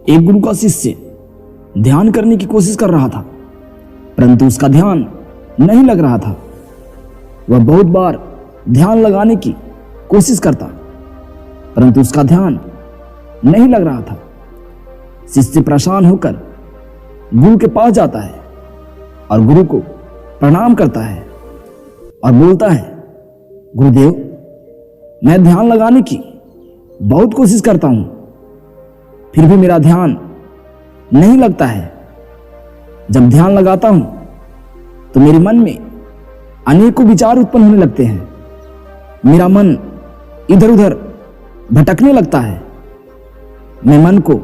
एक गुरु का शिष्य ध्यान करने की कोशिश कर रहा था, परंतु उसका ध्यान नहीं लग रहा था। वह बहुत बार ध्यान लगाने की कोशिश करता, परंतु उसका ध्यान नहीं लग रहा था। शिष्य परेशान होकर गुरु के पास जाता है और गुरु को प्रणाम करता है और बोलता है, गुरुदेव, मैं ध्यान लगाने की बहुत कोशिश करता हूं, फिर भी मेरा ध्यान नहीं लगता है। जब ध्यान लगाता हूं तो मेरे मन में अनेकों विचार उत्पन्न होने लगते हैं। मेरा मन इधर उधर भटकने लगता है। मैं मन को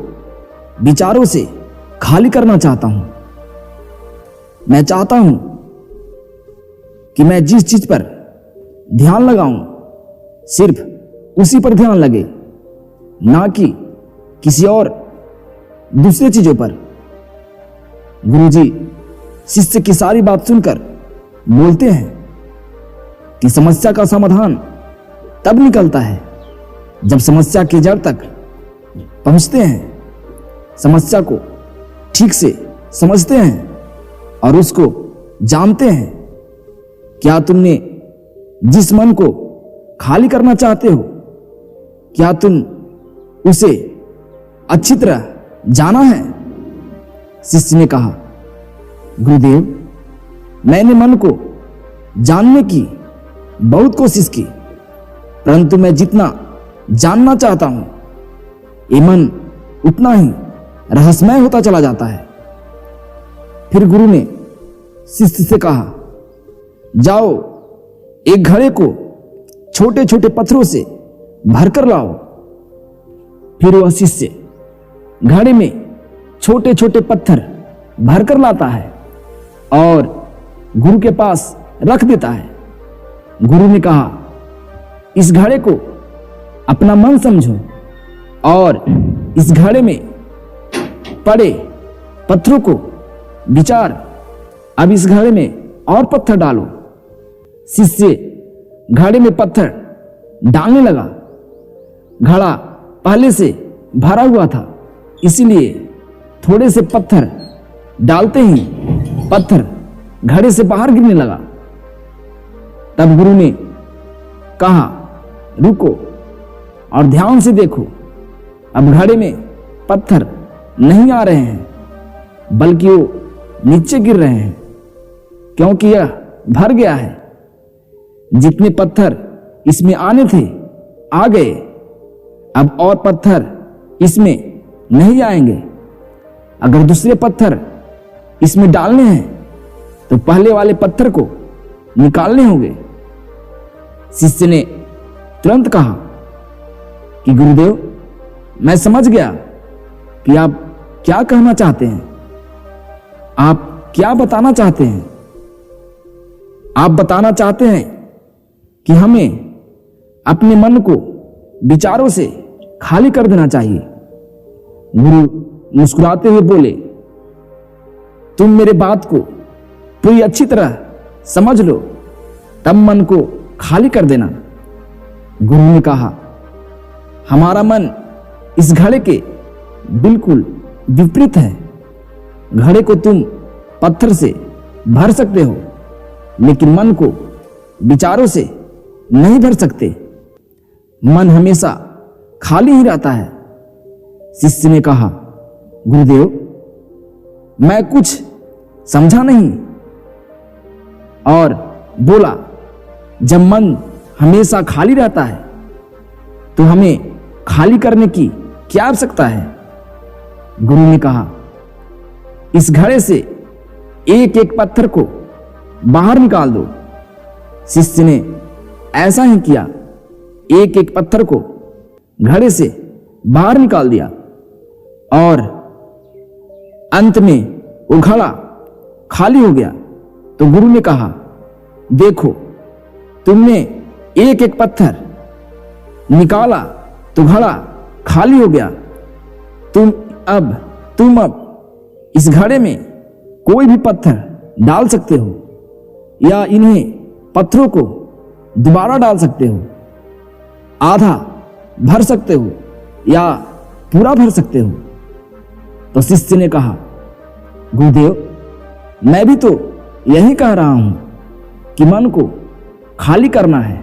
विचारों से खाली करना चाहता हूं। मैं चाहता हूं कि मैं जिस चीज पर ध्यान लगाऊं सिर्फ उसी पर ध्यान लगे, ना कि किसी और दूसरे चीजों पर। गुरुजी शिष्य की सारी बात सुनकर बोलते हैं कि समस्या का समाधान तब निकलता है जब समस्या की जड़ तक पहुंचते हैं, समस्या को ठीक से समझते हैं और उसको जानते हैं। क्या तुमने जिस मन को खाली करना चाहते हो, क्या तुम उसे अच्छी तरह जाना है? शिष्य ने कहा, गुरुदेव, मैंने मन को जानने की बहुत कोशिश की, परंतु मैं जितना जानना चाहता हूं, ये मन उतना ही रहस्यमय होता चला जाता है। फिर गुरु ने शिष्य से कहा, जाओ एक घड़े को छोटे छोटे पत्थरों से भरकर लाओ। फिर वह शिष्य घड़े में छोटे छोटे पत्थर भरकर लाता है और गुरु के पास रख देता है। गुरु ने कहा, इस घड़े को अपना मन समझो और इस घड़े में पड़े पत्थरों को विचार। अब इस घड़े में और पत्थर डालो। शिष्य घड़े में पत्थर डालने लगा। घड़ा पहले से भरा हुआ था, इसीलिए थोड़े से पत्थर डालते ही पत्थर घड़े से बाहर गिरने लगा। तब गुरु ने कहा, रुको और ध्यान से देखो। अब घड़े में पत्थर नहीं आ रहे हैं, बल्कि वो नीचे गिर रहे हैं, क्योंकि यह भर गया है। जितने पत्थर इसमें आने थे आ गए, अब और पत्थर इसमें नहीं आएंगे। अगर दूसरे पत्थर इसमें डालने हैं तो पहले वाले पत्थर को निकालने होंगे। शिष्य ने तुरंत कहा कि गुरुदेव, मैं समझ गया कि आप क्या कहना चाहते हैं। आप क्या बताना चाहते हैं? आप बताना चाहते हैं कि हमें अपने मन को विचारों से खाली कर देना चाहिए। गुरु मुस्कुराते हुए बोले, तुम मेरे बात को पूरी अच्छी तरह समझ लो, तब मन को खाली कर देना। गुरु ने कहा, हमारा मन इस घड़े के बिल्कुल विपरीत है। घड़े को तुम पत्थर से भर सकते हो, लेकिन मन को विचारों से नहीं भर सकते। मन हमेशा खाली ही रहता है। शिष्य ने कहा, गुरुदेव, मैं कुछ समझा नहीं। और बोला, जब मन हमेशा खाली रहता है तो हमें खाली करने की क्या आवश्यकता है? गुरु ने कहा, इस घड़े से एक एक पत्थर को बाहर निकाल दो। शिष्य ने ऐसा ही किया। एक एक पत्थर को घड़े से बाहर निकाल दिया और अंत में वो घड़ा खाली हो गया। तो गुरु ने कहा, देखो, तुमने एक एक पत्थर निकाला तो घड़ा खाली हो गया। तुम अब इस घड़े में कोई भी पत्थर डाल सकते हो या इन्हें पत्थरों को दोबारा डाल सकते हो। आधा भर सकते हो या पूरा भर सकते हो। तो शिष्य ने कहा, गुरुदेव, मैं भी तो यही कह रहा हूं कि मन को खाली करना है।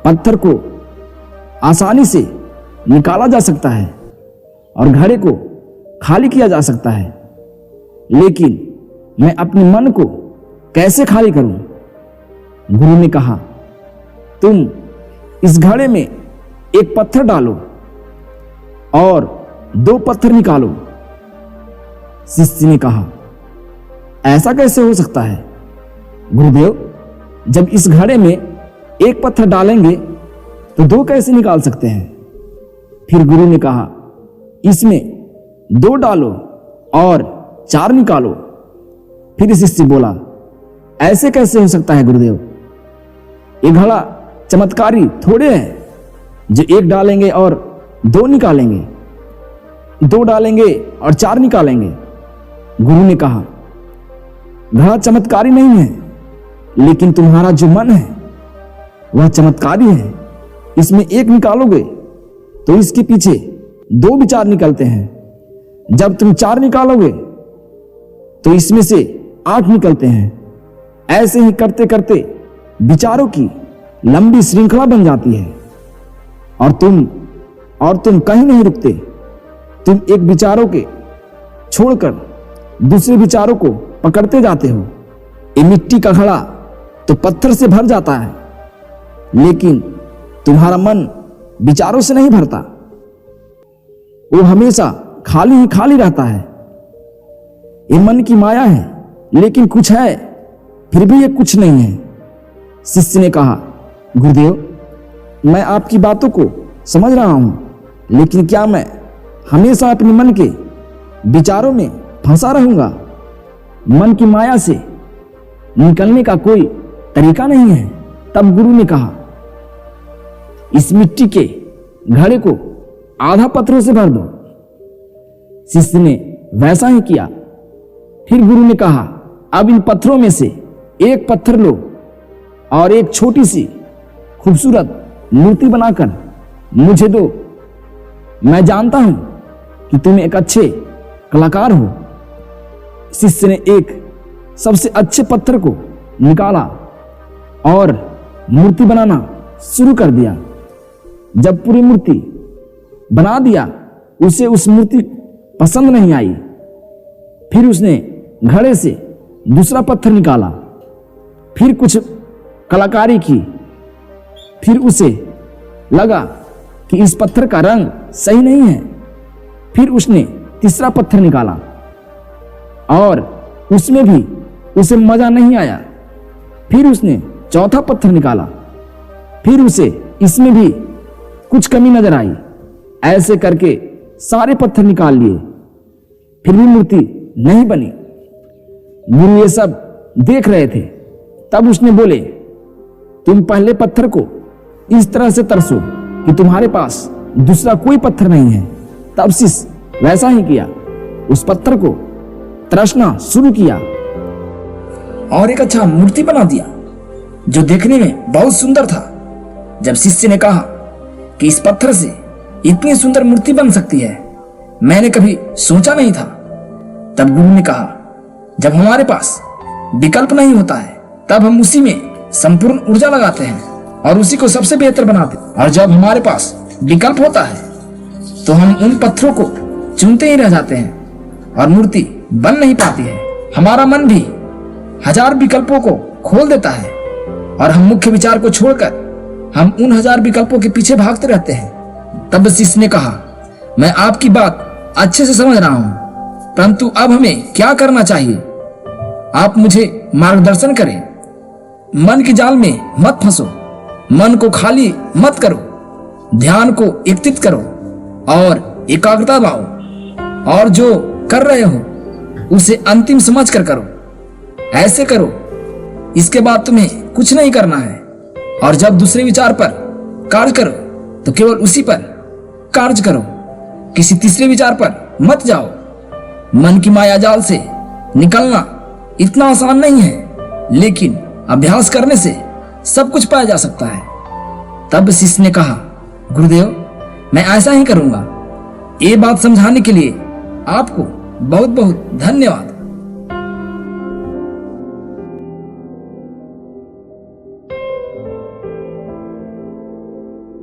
पत्थर को आसानी से निकाला जा सकता है और घड़े को खाली किया जा सकता है, लेकिन मैं अपने मन को कैसे खाली करूं? गुरु ने कहा, तुम इस घड़े में एक पत्थर डालो और 2 पत्थर निकालो। शिष्य ने कहा, ऐसा कैसे हो सकता है गुरुदेव? जब इस घड़े में एक पत्थर डालेंगे तो 2 कैसे निकाल सकते हैं? फिर गुरु ने कहा, इसमें 2 डालो और 4 निकालो। फिर शिष्य बोला, ऐसे कैसे हो सकता है गुरुदेव? ये घड़ा चमत्कारी थोड़े है जो 1 डालेंगे और 2 निकालेंगे, 2 डालेंगे और 4 निकालेंगे। गुरु ने कहा, घड़ा चमत्कारी नहीं है, लेकिन तुम्हारा जो मन है वह चमत्कारी है। इसमें 1 निकालोगे तो इसके पीछे 2 विचार निकलते हैं। जब तुम 4 निकालोगे तो इसमें से 8 निकलते हैं। ऐसे ही करते करते विचारों की लंबी श्रृंखला बन जाती है और तुम कहीं नहीं रुकते। तुम एक विचारों के छोड़कर दूसरे विचारों को पकड़ते जाते हो। ये मिट्टी का घड़ा तो पत्थर से भर जाता है, लेकिन तुम्हारा मन विचारों से नहीं भरता। वो हमेशा खाली ही खाली रहता है। ये मन की माया है, लेकिन कुछ है, फिर भी ये कुछ नहीं है। शिष्य ने कहा, गुरुदेव, मैं आपकी बातों को समझ रहा हूं, लेकिन क्या मैं हमेशा अपने मन के विचारों में फंसा रहूंगा? मन की माया से निकलने का कोई तरीका नहीं है। तब गुरु ने कहा, इस मिट्टी के घड़े को आधा पत्थरों से भर दो। शिष्य ने वैसा ही किया। फिर गुरु ने कहा, अब इन पत्थरों में से 1 पत्थर लो और एक छोटी सी खूबसूरत मूर्ति बनाकर मुझे दो। मैं जानता हूं कि तुम एक अच्छे कलाकार हो। शिष्य ने एक सबसे अच्छे पत्थर को निकाला और मूर्ति बनाना शुरू कर दिया। जब पूरी मूर्ति बना दिया, उसे उस मूर्ति पसंद नहीं आई। फिर उसने घड़े से दूसरा पत्थर निकाला, फिर कुछ कलाकारी की। फिर उसे लगा कि इस पत्थर का रंग सही नहीं है। फिर उसने तीसरा पत्थर निकाला और उसमें भी उसे मजा नहीं आया। फिर उसने चौथा पत्थर निकाला, फिर उसे इसमें भी कुछ कमी नजर आई। ऐसे करके सारे पत्थर निकाल लिए, फिर भी मूर्ति नहीं बनी। गुरु ये सब देख रहे थे। तब उसने बोले, तुम पहले पत्थर को इस तरह से तरसो कि तुम्हारे पास दूसरा कोई पत्थर नहीं है। तब शिष्य वैसा ही किया, उस पत्थर को तरसना शुरू किया और एक अच्छा मूर्ति बना दिया जो देखने में बहुत सुंदर था। जब शिष्य ने कहा कि इस पत्थर से इतनी सुंदर मूर्ति बन सकती है, मैंने कभी सोचा नहीं था। तब गुरु ने कहा, जब हमारे पास विकल्प नहीं होता है, तब हम उसी में संपूर्ण ऊर्जा लगाते हैं और उसी को सबसे बेहतर बनाते हैं। और जब हमारे पास विकल्प होता है, तो हम उन पत्थरों को चुनते ही रह जाते हैं और मूर्ति बन नहीं पाती है। हमारा मन भी 1000 विकल्पों को खोल देता है और हम मुख्य विचार को छोड़कर हम उन 1000 विकल्पों के पीछे भागते रहते हैं। तब शिष्य ने कहा, मैं आपकी बात अच्छे से समझ रहा हूं, परंतु अब हमें क्या करना चाहिए? आप मुझे मार्गदर्शन करें। मन के जाल में मत फंसो, मन को खाली मत करो, ध्यान को एकत्रित करो और एकाग्रता लाओ और जो कर रहे हो उसे अंतिम समझ कर करो। ऐसे करो, इसके बाद तुम्हें कुछ नहीं करना है। और जब दूसरे विचार पर कार्य करो तो केवल उसी पर कार्य करो, किसी तीसरे विचार पर मत जाओ। मन की माया जाल से निकलना इतना आसान नहीं है, लेकिन अभ्यास करने से सब कुछ पाया जा सकता है। तब शिष्य ने कहा, गुरुदेव, मैं ऐसा ही करूंगा। ये बात समझाने के लिए आपको बहुत बहुत धन्यवाद।